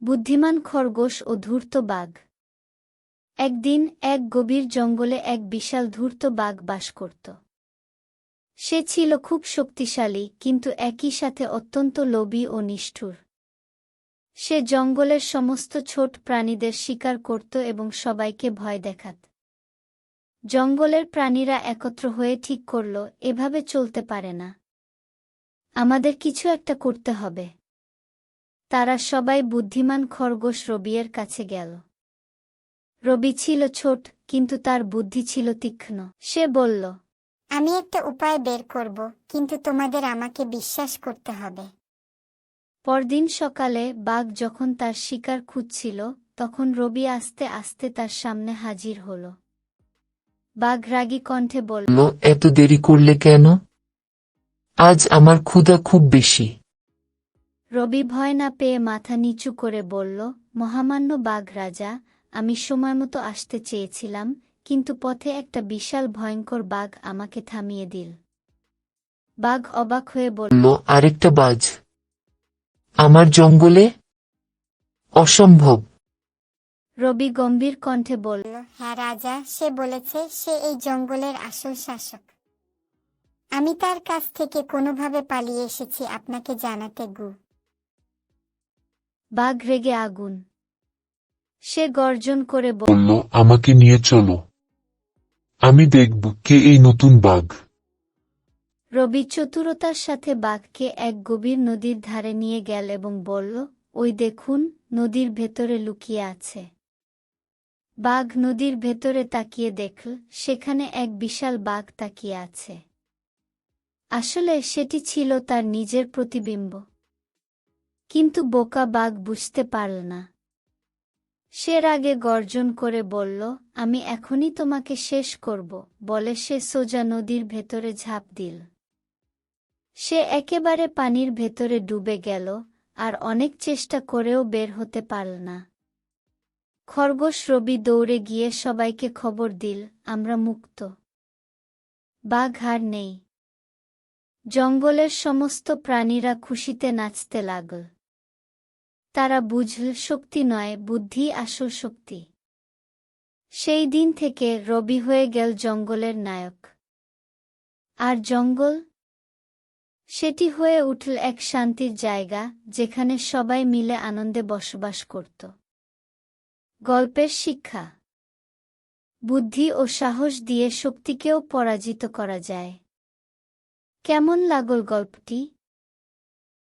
বুদ্ধিমান খরগোশ ও ধূর্ত বাঘ। একদিন এক গভীর জঙ্গলে এক বিশাল ধূর্ত বাঘ বাস করত। সে ছিল খুব শক্তিশালী, কিন্তু একই সাথে অত্যন্ত লোভী ও নিষ্ঠুর। সে জঙ্গলের সমস্ত ছোট প্রাণীদের শিকার করত এবং সবাইকে ভয় দেখাত। জঙ্গলের প্রাণীরা একত্র হয়ে ঠিক করল, এভাবে চলতে পারে না, আমাদের কিছু একটা করতে হবে। তারা সবাই বুদ্ধিমান খরগোশ রবিয়ের কাছে গেল। রবি ছিল ছোট, কিন্তু তার বুদ্ধি ছিল তীক্ষ্ণ। সে বলল, আমি একটা উপায় বের করব, কিন্তু তোমাদের আমাকে বিশ্বাস করতে হবে। পরদিন সকালে বাঘ যখন তার শিকার খুঁজছিল, তখন রবি আস্তে আস্তে তার সামনে হাজির হল। বাঘ রাগী কণ্ঠে বলল, এত দেরি করলে কেন? আজ আমার ক্ষুধা খুব বেশি। রবি ভয় না পেয়ে মাথা নিচু করে বলল, মহামান্য বাঘ রাজা, আমি সময়মতো আসতে চেয়েছিলাম, কিন্তু পথে একটা বিশাল ভয়ঙ্কর বাঘ আমাকে থামিয়ে দিল। বাঘ অবাক হয়ে বলল, আরেকটা বাজ আমার জঙ্গলে? অসম্ভব। রবি গম্ভীর কণ্ঠে বলল, হ্যাঁ রাজা, সে বলেছে সে এই জঙ্গলের আসল শাসক। আমি তার কাছ থেকে কোনোভাবে পালিয়ে এসেছি আপনাকে জানাতে গু। বাঘ রেগে আগুন। সে গর্জন করে বলল, বলল, আমাকে নিয়ে চলো, আমি দেখব কে এই নতুন বাঘ। রবি চতুরতার সাথে বাঘকে এক গভীর নদীর ধারে নিয়ে গেল এবং বলল, ওই দেখুন, নদীর ভেতরে লুকিয়ে আছে। বাঘ নদীর ভেতরে তাকিয়ে দেখল, সেখানে এক বিশাল বাঘ তাকিয়ে আছে। আসলে সেটি ছিল তার নিজের প্রতিবিম্ব। কিন্তু বোকা বাঘ বুঝতে পারল না। সে রাগে গর্জন করে বলল, আমি এখনই তোমাকে শেষ করব, বলে সে সোজা নদীর ভেতরে ঝাঁপ দিল। সে একেবারে পানির ভেতরে ডুবে গেল, আর অনেক চেষ্টা করেও বের হতে পারল না। খরগোশ রবি দৌড়ে গিয়ে সবাইকে খবর দিল, আমরা মুক্ত। বাঘ আর নেই। জঙ্গলের সমস্ত প্রাণীরা খুশিতে নাচতে লাগল। তারা বুঝল, শক্তি নয়, বুদ্ধি আসল শক্তি। সেই দিন থেকে রবি হয়ে গেল জঙ্গলের নায়ক। আর জঙ্গল, সেটি হয়ে উঠল এক শান্তির জায়গা, যেখানে সবাই মিলে আনন্দে বসবাস করত। গল্পের শিক্ষা: বুদ্ধি ও সাহস দিয়ে শক্তিকেও পরাজিত করা যায়। কেমন লাগল গল্পটি?